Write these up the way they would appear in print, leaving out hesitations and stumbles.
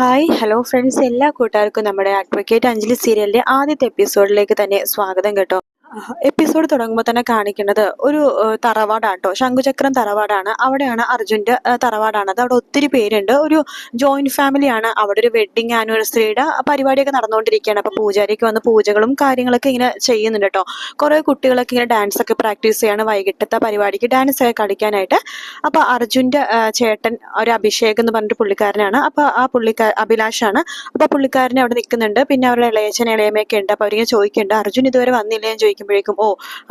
Hi hello friends, എല്ലാ കൂട്ടുകാർക്കും നമ്മുടെ അഡ്വക്കേറ്റ് അഞ്ജലി സീരിയലിന്റെ ആദ്യത്തെ എപ്പിസോഡിലേക്ക് തന്നെ സ്വാഗതം കേട്ടോ. എപ്പിസോഡ് തുടങ്ങുമ്പോൾ തന്നെ കാണിക്കുന്നത് ഒരു തറവാടാണ് കേട്ടോ. ശംഖുചക്രം തറവാടാണ്. അവിടെയാണ് അർജുൻ്റെ തറവാടാണ്. അത് അവിടെ ഒത്തിരി പേരുണ്ട്. ഒരു ജോയിന്റ് ഫാമിലിയാണ്. അവിടെ ഒരു വെഡിങ് ആനിവേഴ്സറിയുടെ പരിപാടിയൊക്കെ നടന്നുകൊണ്ടിരിക്കുകയാണ്. അപ്പോൾ പൂജാരിക്ക് വന്ന് പൂജകളും കാര്യങ്ങളൊക്കെ ഇങ്ങനെ ചെയ്യുന്നുണ്ട് കേട്ടോ. കുറേ കുട്ടികളൊക്കെ ഇങ്ങനെ ഡാൻസ് ഒക്കെ പ്രാക്ടീസ് ചെയ്യാണ് വൈകിട്ടത്തെ പരിപാടിക്ക് ഡാൻസ് ഒക്കെ കളിക്കാനായിട്ട്. അപ്പോൾ അർജുൻ്റെ ചേട്ടൻ ഒരു അഭിഷേക് എന്ന് പറഞ്ഞിട്ട് പുള്ളിക്കാരനാണ്. അപ്പോൾ ആ അഭിലാഷാണ്. അപ്പോൾ പുള്ളിക്കാരനെ അവിടെ നിൽക്കുന്നുണ്ട്. പിന്നെ അവരുടെ ഇളയച്ചൻ ഇളയമയൊക്കെ ഉണ്ട്. അപ്പോൾ അവരിങ്ങനെ ചോദിക്കുന്നുണ്ട്, അർജുൻ ഇതുവരെ വന്നില്ലേ എന്ന് ചോദിക്കുമ്പോഴേക്കും,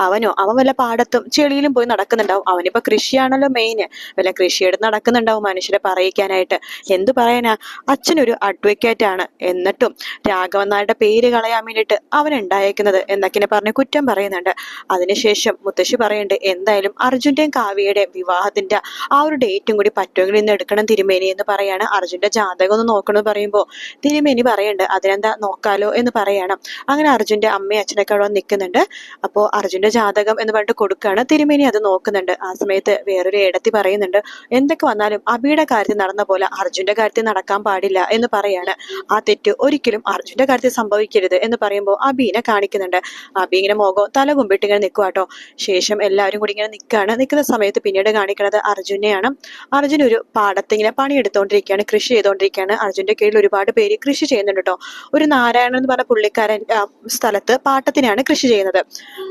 അവൻ വല്ല പാടത്തും ചെളിയിലും പോയി നടക്കുന്നുണ്ടാവും. അവനിപ്പോ കൃഷിയാണല്ലോ മെയിൻ. വല്ല കൃഷിയെടുത്ത് നടക്കുന്നുണ്ടാവും മനുഷ്യരെ പറയിക്കാനായിട്ട്. എന്തു പറയാനാ, അച്ഛനൊരു അഡ്വക്കേറ്റ് ആണ്. എന്നിട്ടും രാഘവൻ നായരുടെ പേര് കളയാൻ വേണ്ടിയിട്ട് അവൻ ഉണ്ടായേക്കുന്നത് എന്നൊക്കെ പറഞ്ഞ് കുറ്റം പറയുന്നുണ്ട്. അതിനുശേഷം മുത്തശ്ശി പറയുന്നുണ്ട്, എന്തായാലും അർജുന്റെയും കാവ്യയുടെയും വിവാഹത്തിന്റെ ആ ഒരു ഡേറ്റും കൂടി പറ്റുമെങ്കിൽ ഇന്ന് എടുക്കണം തിരുമേനി എന്ന് പറയാണ്. അർജുന്റെ ജാതകം ഒന്ന് നോക്കണമെന്ന് പറയുമ്പോൾ തിരുമേനി പറയുന്നുണ്ട്, അതിനെന്താ നോക്കാലോ എന്ന് പറയണം. അങ്ങനെ അർജുന്റെ അമ്മയും അച്ഛനൊക്കെ അവിടെ നിൽക്കുന്നുണ്ട്. അപ്പോൾ അർജുന്റെ ജാതകം എന്ന് പറഞ്ഞിട്ട് കൊടുക്കുകയാണ്. തിരുമേനി അത് നോക്കുന്നുണ്ട്. ആ സമയത്ത് വേറൊരു ഏടത്തി പറയുന്നുണ്ട്, എന്തൊക്കെ വന്നാലും അബിയുടെ കാര്യത്തിൽ നടന്ന പോലെ അർജുന്റെ കാര്യത്തിൽ നടക്കാൻ പാടില്ല എന്ന് പറയാണ്. ആ തെറ്റ് ഒരിക്കലും അർജുന്റെ കാര്യത്തിൽ സംഭവിക്കരുത് എന്ന് പറയുമ്പോൾ അബീനെ കാണിക്കുന്നുണ്ട്. അബി ഇങ്ങനെ മുഖം തല കുമ്പിട്ട് ഇങ്ങനെ നിൽക്കുക കേട്ടോ. ശേഷം എല്ലാവരും കൂടി ഇങ്ങനെ നിൽക്കുന്ന സമയത്ത് പിന്നീട് കാണിക്കുന്നത് അർജുനെയാണ്. അർജുൻ ഒരു പാടത്ത് ഇങ്ങനെ പണിയെടുത്തോണ്ടിരിക്കുകയാണ്, കൃഷി ചെയ്തോണ്ടിരിക്കുകയാണ്. അർജുന്റെ കീഴിൽ ഒരുപാട് പേര് കൃഷി ചെയ്യുന്നുണ്ട് കേട്ടോ. ഒരു നാരായണൻ എന്ന് പറഞ്ഞ പുള്ളിക്കാരൻ സ്ഥലത്ത് പാട്ടത്തിനാണ് കൃഷി ചെയ്യുന്നത്.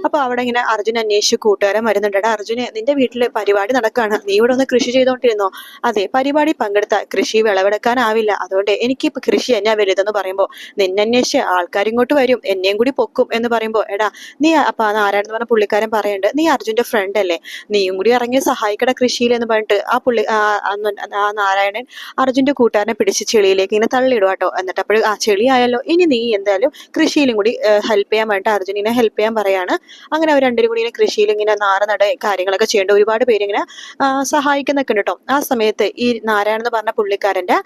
അപ്പൊ അവിടെ ഇങ്ങനെ അർജുൻ അന്വേഷിച്ച് കൂട്ടുകാരൻ വരുന്നുണ്ട്. അർജുന്, നിന്റെ വീട്ടില് പരിപാടി നടക്കുകയാണ്, നീ ഇവിടെ ഒന്ന് കൃഷി ചെയ്തോണ്ടിരുന്നോ? അതെ, പരിപാടി പങ്കെടുത്ത കൃഷി വിളവെടുക്കാനാവില്ല, അതുകൊണ്ട് എനിക്കിപ്പോ കൃഷി എന്നാ വലുതെന്ന് പറയുമ്പോ, നിന്നെ അന്വേഷിച്ച് ആൾക്കാർ ഇങ്ങോട്ട് വരും, എന്നെയും കൂടി പൊക്കും എന്ന് പറയുമ്പോ, എടാ നീ അപ്പൊ ആ നാരായണൻ പറഞ്ഞ പുള്ളിക്കാരൻ പറയുന്നുണ്ട്, നീ അർജുന്റെ ഫ്രണ്ട് അല്ലേ, നീയും കൂടി ഇറങ്ങി സഹായിക്കട കൃഷിയിൽ എന്ന് പറഞ്ഞിട്ട് ആ നാരായണൻ അർജുന്റെ കൂട്ടുകാരനെ പിടിച്ച് ചെളിയിലേക്ക് ഇങ്ങനെ തള്ളിയിടുക കേട്ടോ. എന്നിട്ട് അപ്പോൾ ആ ചെളി ആയല്ലോ, ഇനി നീ എന്തായാലും കൃഷിയിലും കൂടി ഹെൽപ്പ് ചെയ്യാൻ വേണ്ടിട്ട് അർജുനെ ഹെൽപ്പ് ചെയ്യാൻ പറയാണ്. അങ്ങനെ അവർ രണ്ടുപേരും കൂടി ഇങ്ങനെ കൃഷിയിൽ ഇങ്ങനെ നാറനട കാര്യങ്ങളൊക്കെ ചെയ്യേണ്ട ഒരുപാട് പേര് ഇങ്ങനെ സഹായിക്കുന്നൊക്കെ ഉണ്ട് കേട്ടോ. ആ സമയത്ത് ഈ നാരായണൻ എന്ന് പറഞ്ഞ പുള്ളിക്കാരന്റെ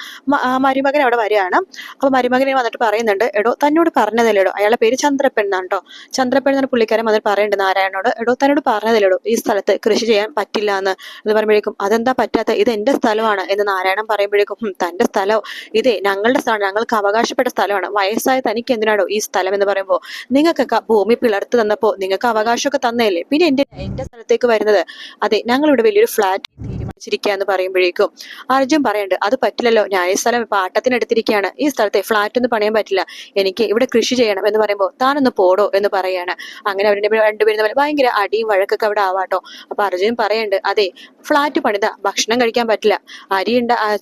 മരുമകൻ അവിടെ വരികയാണ്. അപ്പൊ മരുമകനെ വന്നിട്ട് പറയുന്നുണ്ട്, എടോ തന്നോട് പറഞ്ഞതല്ലേടോ, അയാളുടെ പേര് ചന്ദ്രപ്പൻ എന്നാണ് കേട്ടോ. ചന്ദ്രപ്പൻ എന്ന പുള്ളിക്കാരൻ വന്നിട്ട് പറയുന്നുണ്ട് നാരായണനോട്, എടോ തന്നോട് പറഞ്ഞതല്ലേടോ ഈ സ്ഥലത്ത് കൃഷി ചെയ്യാൻ പറ്റില്ല എന്ന് പറയുമ്പോഴേക്കും, അതെന്താ പറ്റാത്ത, ഇത് എന്റെ സ്ഥലമാണ് എന്ന് നാരായണൻ പറയുമ്പോഴേക്കും, തന്റെ സ്ഥലം ഇതേ ഞങ്ങളുടെ സ്ഥലമാണ്, ഞങ്ങൾക്ക് അവകാശപ്പെട്ട സ്ഥലമാണ്, വയസ്സായ തനിക്ക് എന്തിനാടോ ഈ സ്ഥലം എന്ന് പറയുമ്പോൾ, നിങ്ങൾക്കൊക്കെ ഭൂമി പിളർത്ത് തന്നപ്പോ നിങ്ങൾക്ക് അവകാശമൊക്കെ തന്നല്ലേ, പിന്നെ എന്റെ സ്ഥലത്തേക്ക് വരുന്നത്? അതെ, ഞങ്ങളിവിടെ വലിയൊരു ഫ്ലാറ്റ് തീരുമാനിച്ചിരിക്കാന്ന് പറയുമ്പോഴേക്കും അർജുൻ പറയുന്നുണ്ട്, അത് പറ്റില്ലല്ലോ, ഞാൻ ഈ സ്ഥലം പാട്ടത്തിനെടുത്തിരിക്കുകയാണ്, ഈ സ്ഥലത്തെ ഫ്ലാറ്റ് ഒന്നും പണിയാൻ പറ്റില്ല, എനിക്ക് ഇവിടെ കൃഷി ചെയ്യണം എന്ന് പറയുമ്പോൾ, താനൊന്ന് പോടോ എന്ന് പറയാണ്. അങ്ങനെ അവരുടെ രണ്ടുപേരും തമ്മിൽ ഭയങ്കര അടിയും വഴക്കൊക്കെ അവിടെ ആവാട്ടോ. അപ്പൊ അർജുൻ പറയുന്നുണ്ട്, അതെ ഫ്ലാറ്റ് പണിത ഭക്ഷണം കഴിക്കാൻ പറ്റില്ല,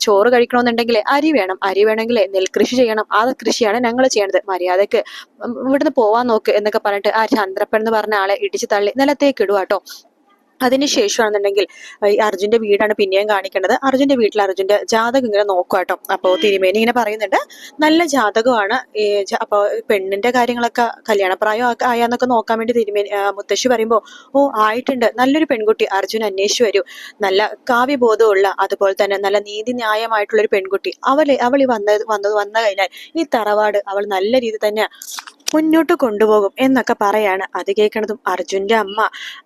ചോറ് കഴിക്കണമെന്നുണ്ടെങ്കിൽ അരി വേണം, അരി വേണമെങ്കിൽ നെൽകൃഷി ചെയ്യണം, ആ കൃഷിയാണ് ഞങ്ങൾ ചെയ്യണത്, മര്യാദക്ക് ഇവിടുന്ന് പോവാൻ നോക്ക് എന്നൊക്കെ പറഞ്ഞിട്ട് ആ ചന്ദ്രപ്പൻ എന്ന് പറഞ്ഞ ആളെ ഇടിച്ചു തള്ളി നിലത്തേക്ക് ഇടുക കേട്ടോ. അതിനുശേഷമാണെന്നുണ്ടെങ്കിൽ ഈ അർജുന്റെ വീടാണ് പിന്നെയും കാണിക്കേണ്ടത്. അർജുന്റെ വീട്ടിൽ അർജുന്റെ ജാതകം ഇങ്ങനെ നോക്കുക കേട്ടോ. അപ്പോൾ തിരുമേനി ഇങ്ങനെ പറയുന്നുണ്ട്, നല്ല ജാതകമാണ്. അപ്പോൾ പെണ്ണിന്റെ കാര്യങ്ങളൊക്കെ കല്യാണപ്രായം ആയാന്നൊക്കെ നോക്കാൻ വേണ്ടി മുത്തശ്ശി പറയുമ്പോൾ, ഓ ആയിട്ടുണ്ട്, നല്ലൊരു പെൺകുട്ടി അർജുൻ അന്വേഷിച്ചു വരും, നല്ല കാവ്യബോധമുള്ള, അതുപോലെ തന്നെ നല്ല നീതി ന്യായമായിട്ടുള്ള ഒരു പെൺകുട്ടി, അവൾ വന്ന കഴിഞ്ഞാൽ ഈ തറവാട് അവൾ നല്ല രീതിയിൽ തന്നെ മുന്നോട്ട് കൊണ്ടുപോകും എന്നൊക്കെ പറയാണ്. അത് കേൾക്കണതും അർജുന്റെ അമ്മ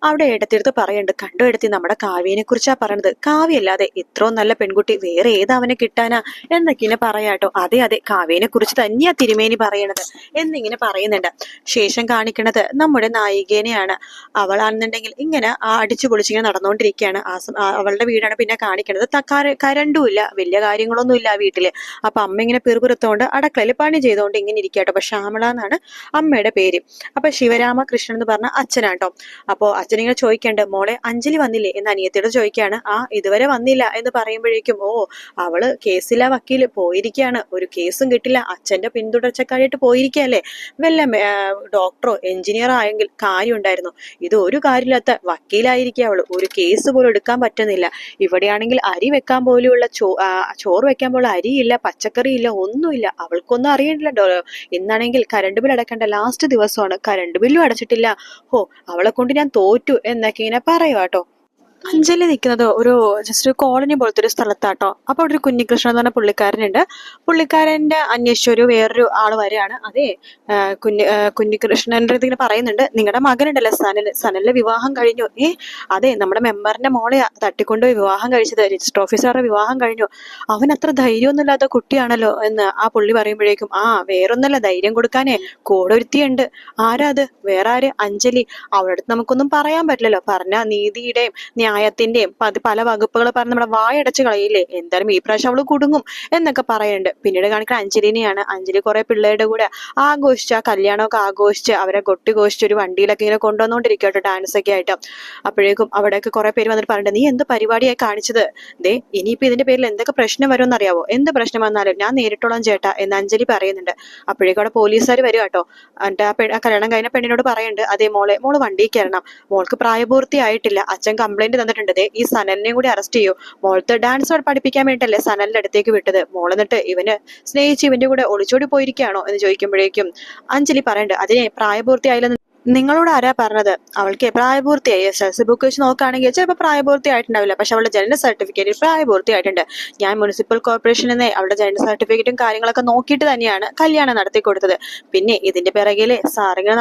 അവിടെ എടുത്തിരുത്ത് പറയുന്നുണ്ട്, കണ്ടു എടുത്തി നമ്മുടെ കാവ്യനെ കുറിച്ചാ പറയണത്, കാവ്യല്ലാതെ ഇത്രയും നല്ല പെൺകുട്ടി വേറെ ഏതവനെ കിട്ടാനാ എന്നൊക്കെ ഇങ്ങനെ പറയാട്ടോ. അതെ അതെ, കാവ്യനെ കുറിച്ച് തന്നെയാ തിരുമേനി പറയണത് എന്നിങ്ങനെ പറയുന്നുണ്ട്. ശേഷം കാണിക്കണത് നമ്മുടെ നായികേനെയാണ്. അവളാണെന്നുണ്ടെങ്കിൽ ഇങ്ങനെ അടിച്ചു പൊളിച്ചിങ്ങനെ നടന്നുകൊണ്ടിരിക്കുകയാണ്. അവളുടെ വീടാണ് പിന്നെ കാണിക്കണത്. കരണ്ടും ഇല്ല, വലിയ കാര്യങ്ങളൊന്നും ഇല്ല വീട്ടില്. അപ്പൊ അമ്മ ഇങ്ങനെ പിറുപിറുത്തോണ്ട് അടുക്കളയിൽ പണി ചെയ്തോണ്ട് ഇങ്ങനെ ഇരിക്കട്ടോ. അപ്പൊ ശ്യാമള എന്നാണ് അമ്മയുടെ പേര്. അപ്പൊ ശിവരാമകൃഷ്ണൻ എന്ന് പറഞ്ഞ അച്ഛനാട്ടോ. അപ്പോ അച്ഛനിങ്ങനെ ചോദിക്കണ്ട്, മോളെ അഞ്ജലി വന്നില്ലേ എന്ന് അനിയത്തിയോട് ചോദിക്കുകയാണ്. ഇതുവരെ വന്നില്ല എന്ന് പറയുമ്പോഴേക്കും, അവള് കേസിലെ വക്കീല് പോയിരിക്കുകയാണ്, ഒരു കേസും കിട്ടില്ല, അച്ഛന്റെ പിന്തുടർച്ചക്കാരായിട്ട് പോയിരിക്കല്ലേ, വല്ല ഡോക്ടറോ എഞ്ചിനീയറോ ആയെങ്കിൽ കാര്യം ഉണ്ടായിരുന്നു, ഇത് ഒരു കാര്യമില്ലാത്ത വക്കീലായിരിക്കും അവള്, ഒരു കേസ് പോലും എടുക്കാൻ പറ്റുന്നില്ല. ഇവിടെയാണെങ്കിൽ അരി വെക്കാൻ പോലെയുള്ള ചോറ് വെക്കാൻ പോലുള്ള അരിയില്ല, പച്ചക്കറിയില്ല, ഒന്നുമില്ല, അവൾക്കൊന്നും അറിയണ്ടല്ലോ. ഇന്നാണെങ്കിൽ കറണ്ട് ബിൽ അടക്കേണ്ട ലാസ്റ്റ് ദിവസമാണ്, കറണ്ട് ബില്ലും അടച്ചിട്ടില്ല, അവളെ കൊണ്ട് ഞാൻ തോറ്റു എന്നൊക്കെ ഇങ്ങനെ പറയുക കേട്ടോ. അഞ്ജലി നിൽക്കുന്നത് ഒരു ജസ്റ്റ് ഒരു കോളനി പോലത്തെ ഒരു സ്ഥലത്താട്ടോ. അപ്പൊ അവിടെ ഒരു കുഞ്ഞികൃഷ്ണൻ എന്ന് പറഞ്ഞ പുള്ളിക്കാരനുണ്ട്. പുള്ളിക്കാരന്റെ അന്വേഷിച്ച വേറൊരു ആള് വരെയാണ്. അതെ, കുഞ്ഞികൃഷ്ണന്റെ അടുത്ത് ഇങ്ങനെ പറയുന്നുണ്ട്, നിങ്ങളുടെ മകനുണ്ടല്ലോ സനലിന്റെ വിവാഹം കഴിഞ്ഞു. അതെ, നമ്മുടെ മെമ്പറിന്റെ മോളെ തട്ടിക്കൊണ്ടുപോയി വിവാഹം കഴിച്ചത്, രജിസ്റ്റർ ഓഫീസറുടെ വിവാഹം കഴിഞ്ഞു. അവൻ അത്ര ധൈര്യമൊന്നുമില്ലാത്ത കുട്ടിയാണല്ലോ എന്ന് ആ പുള്ളി പറയുമ്പോഴേക്കും, വേറൊന്നല്ല, ധൈര്യം കൊടുക്കാനേ കൂടെ ഒരുത്തിയുണ്ട്. ആരാ അത്? വേറെ ആര്? അഞ്ജലി. അവളുടെ അടുത്ത് നമുക്കൊന്നും പറയാൻ പറ്റില്ലല്ലോ. പറഞ്ഞ നീതിയുടെയും ന്യായത്തിന്റെയും പല വകുപ്പുകൾ പറഞ്ഞ് നമ്മുടെ വായടച്ച് കളയില്ലേ. എന്തായാലും ഈ പ്രാവശ്യം അവള് കുടുങ്ങും എന്നൊക്കെ പറയുന്നുണ്ട്. പിന്നീട് കാണിക്കുന്ന അഞ്ജലിനെയാണ്. അഞ്ജലി കുറെ പിള്ളേരുടെ കൂടെ ആഘോഷിച്ച് ആ കല്യാണമൊക്കെ ആഘോഷിച്ച് അവരെ കൊട്ടിഘോഷിച്ച് ഒരു വണ്ടിയിലൊക്കെ ഇങ്ങനെ കൊണ്ടുവന്നോണ്ടിരിക്കട്ടോ, ഡാൻസ് ഒക്കെ ആയിട്ട്. അപ്പോഴേക്കും അവിടെയൊക്കെ കുറെ പേര് വന്നിട്ട് പറഞ്ഞിട്ട്, നീ എന്ത് പരിപാടിയായി കാണിച്ചത്? ഇനിയിപ്പോ ഇതിന്റെ പേരിൽ എന്തൊക്കെ പ്രശ്നം വരുമെന്ന് അറിയാവോ? എന്ത് പ്രശ്നം വന്നാലും ഞാൻ നേരിട്ടോളാം ചേട്ടാ എന്ന് അഞ്ജലി പറയുന്നുണ്ട്. അപ്പോഴേക്കും അവിടെ പോലീസുകാർ വരും കേട്ടോ. എന്നിട്ട് ആ കല്യാണം കഴിഞ്ഞ പെണ്ണിനോട് പറയുന്നുണ്ട്, അതേ മോള് വണ്ടിയിൽ കയറണം, മോൾക്ക് പ്രായപൂർത്തിയായിട്ടില്ല, അച്ഛൻ കംപ്ലൈന്റ് തന്നിട്ടുണ്ട്, ഈ സനലിനെയും കൂടി അറസ്റ്റ് ചെയ്യൂ. മോളത്തെ ഡാൻസ് പഠിപ്പിക്കാൻ വേണ്ടിട്ടല്ലേ സനലിന്റെ അടുത്തേക്ക് വിട്ടത്, മോൾ എന്നിട്ട് ഇവന് സ്നേഹിച്ച് ഇവന്റെ കൂടെ ഒളിച്ചോടി പോയിരിക്കുകയാണോ എന്ന് ചോദിക്കുമ്പോഴേക്കും അഞ്ജലി പറയണ്ട്, അതിനെ പ്രായപൂർത്തിയായില്ലെന്ന് നിങ്ങളോട് ആരാ പറഞ്ഞത്? അവൾക്ക് പ്രായപൂർത്തിയായി. എസ് ബുക്ക് വെച്ച് നോക്കുകയാണെങ്കിൽ ചിലപ്പോൾ പ്രായപൂർത്തിയായിട്ടുണ്ടാവില്ല, പക്ഷെ അവളുടെ ജനന സർട്ടിഫിക്കറ്റിൽ പ്രായപൂർത്തിയായിട്ടുണ്ട്. ഞാൻ മുനിസിപ്പൽ കോർപ്പറേഷനിൽ നിന്ന് അവളുടെ ജനന സർട്ടിഫിക്കറ്റും കാര്യങ്ങളൊക്കെ നോക്കിയിട്ട് തന്നെയാണ് കല്യാണം നടത്തി കൊടുത്തത്. പിന്നെ ഇതിന്റെ പിറകിലെ സാറിങ്ങനെ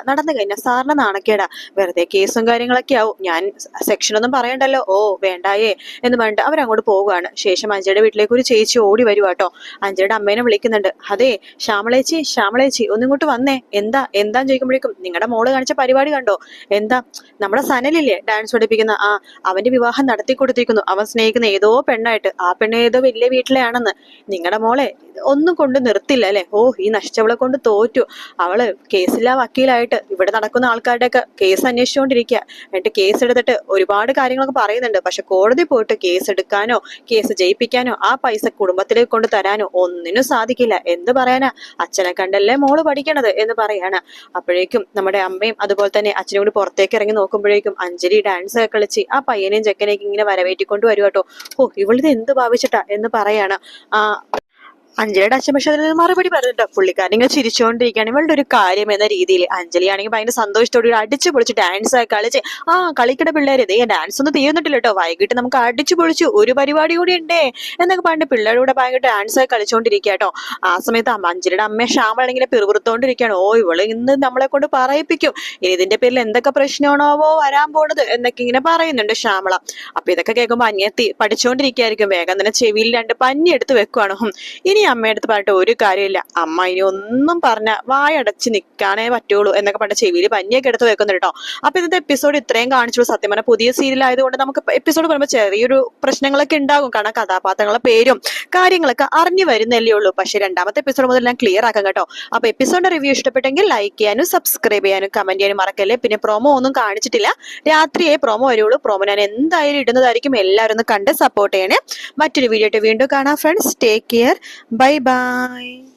നടന്നു കഴിഞ്ഞാൽ സാറിന് നാണക്കേടാ, വെറുതെ കേസും കാര്യങ്ങളൊക്കെ ആവും. ഞാൻ സെക്ഷനൊന്നും പറയണ്ടല്ലോ. വേണ്ടായേ എന്ന് പറഞ്ഞിട്ട് അവരങ്ങോട്ട് പോവുകയാണ്. ശേഷം അഞ്ജലിയുടെ വീട്ടിലേക്ക് ഒരു ചേച്ചി ഓടി വരുവാട്ടോ. അഞ്ജലിയുടെ അമ്മേനെ വിളിക്കുന്നുണ്ട്, അതേ ശ്യാമളേച്ചി ഒന്നിങ്ങോട്ട് വന്നേ. എന്താ ചോദിക്കുമ്പോഴേക്കും, നിങ്ങളുടെ മോള് കാണിച്ച പരിപാടി കണ്ടോ? എന്താ? നമ്മുടെ സനലില്ലേ ഡാൻസ് പഠിപ്പിക്കുന്ന, അവന്റെ വിവാഹം നടത്തി കൊടുത്തിരിക്കുന്നു. അവൻ സ്നേഹിക്കുന്ന ഏതോ പെണ്ണായിട്ട്. ആ പെണ്ണ് ഏതോ വലിയ വീട്ടിലെയാണെന്ന്. നിങ്ങളുടെ മോളെ ഒന്നും കൊണ്ട് നിർത്തില്ല അല്ലെ? ഈ നശിച്ചവളെ കൊണ്ട് തോറ്റു. അവള് കേസില്ലാ വക്കീലായിട്ട് ഇവിടെ നടക്കുന്ന ആൾക്കാരുടെയൊക്കെ കേസ് അന്വേഷിച്ചുകൊണ്ടിരിക്കുക. എന്നിട്ട് കേസ് എടുത്തിട്ട് ഒരുപാട് കാര്യങ്ങളൊക്കെ പറയുന്നുണ്ട്. പക്ഷെ കോടതി പോയിട്ട് കേസ് എടുക്കാനോ കേസ് ജയിപ്പിക്കാനോ ആ പൈസ കുടുംബത്തിലേക്ക് കൊണ്ട് തരാനോ ഒന്നിനും സാധിക്കില്ല. എന്ത് പറയാനാ, അച്ഛനെ കണ്ടല്ലേ മോള് പഠിക്കണത് എന്ന് പറയാണ്. അപ്പോഴേക്കും നമ്മുടെ അമ്മയും അതുപോലെ തന്നെ അച്ഛനും കൂടി പുറത്തേക്ക് ഇറങ്ങി നോക്കുമ്പോഴേക്കും അഞ്ജലി ഡാൻസ് ഒക്കെ കളിച്ച് ആ പയ്യനെയും ചെക്കനെയൊക്കെ ഇങ്ങനെ വരവേറ്റിക്കൊണ്ട് വരുവാട്ടോ. ഇവളിത് എന്ത് ഭാവിച്ചിട്ടാ എന്ന് പറയാണ്. അഞ്ജലിയുടെ അച്ഛൻ പക്ഷെ അതിന് മറുപടി പറഞ്ഞിട്ടോ. പുള്ളിക്കാരൻ ഇങ്ങനെ ചിരിച്ചുകൊണ്ടിരിക്കുകയാണ്. ഇവളുടെ ഒരു കാര്യം എന്ന രീതിയിൽ. അഞ്ജലി ആണെങ്കിൽ ഭയങ്കര സന്തോഷത്തോടെ അടിച്ചു പൊളിച്ച് ഡാൻസ് ഒക്കെ കളിച്ച് കളിക്കട പിള്ളേര് ഡാൻസ് ഒന്നും തീർന്നിട്ടില്ല കേട്ടോ, വൈകിട്ട് നമുക്ക് അടിച്ചു പൊളിച്ചു ഒരു പരിപാടി കൂടി ഉണ്ടേ എന്നൊക്കെ പറഞ്ഞിട്ട് പിള്ളേരുടെ കൂടെ ഭയങ്കര ഡാൻസ് ഒക്കെ കളിച്ചുകൊണ്ടിരിക്കുക കേട്ടോ. ആ സമയത്ത് അഞ്ജലിയുടെ അമ്മ ശ്യാമളാണെങ്കിൽ പിറുപിറുത്തോണ്ടിരിക്കുകയാണ്. ഇവള് ഇന്ന് നമ്മളെ കൊണ്ട് പറയിപ്പിക്കും, ഇതിന്റെ പേരിൽ എന്തൊക്കെ പ്രശ്നമാണോ വരാൻ പോണത് എന്നൊക്കെ ഇങ്ങനെ പറയുന്നുണ്ട് ശ്യാമള. അപ്പൊ ഇതൊക്കെ കേൾക്കുമ്പോ അനിയത്തി പഠിച്ചുകൊണ്ടിരിക്കുകയായിരിക്കും. വേഗം തന്നെ ചെവിയിൽ 2 പഞ്ഞി എടുത്ത് വെക്കുവാണ്. ഇനി അമ്മയടുത്ത് പറഞ്ഞിട്ട് ഒരു കാര്യമില്ല, അമ്മ ഇനി ഒന്നും പറഞ്ഞ വായടച്ച് നിൽക്കാനേ പറ്റുള്ളൂ എന്നൊക്കെ പറഞ്ഞ ചെവിയിൽ പഞ്ഞിയൊക്കെ എടുത്ത് വെക്കുന്നുണ്ട് കേട്ടോ. അപ്പൊ ഇന്നത്തെ എപ്പിസോഡ് ഇത്രയും കാണിച്ചുള്ളൂ. സത്യം പറഞ്ഞാൽ പുതിയ സീരിയൽ ആയതുകൊണ്ട് നമുക്ക് എപ്പിസോഡ് പറയുമ്പോൾ ചെറിയൊരു പ്രശ്നങ്ങളൊക്കെ ഉണ്ടാകും. കാരണം കഥാപാത്രങ്ങളുടെ പേരും കാര്യങ്ങളൊക്കെ അറിഞ്ഞു വരുന്നല്ലേ ഉള്ളൂ. പക്ഷെ 2ാമത്തെ എപ്പിസോഡ് മുതൽ ഞാൻ ക്ലിയർ ആക്കാം കേട്ടോ. അപ്പൊ എപ്പിസോഡിന്റെ റിവ്യൂ ഇഷ്ടപ്പെട്ടെങ്കിൽ ലൈക്ക് ചെയ്യാനും സബ്സ്ക്രൈബ് ചെയ്യാനും കമന്റ് ചെയ്യാനും മറക്കല്ലേ. പിന്നെ പ്രൊമോ ഒന്നും കാണിച്ചിട്ടില്ല, രാത്രിയെ പ്രൊമോ വരുള്ളൂ. പ്രൊമോ ഞാൻ എന്തായാലും ഇടുന്നതായിരിക്കും. എല്ലാവരും ഒന്ന് കണ്ട് സപ്പോർട്ട് ചെയ്യണേ. മറ്റൊരു വീഡിയോ ആയിട്ട് വീണ്ടും കാണാം friends. Take care. Bye bye.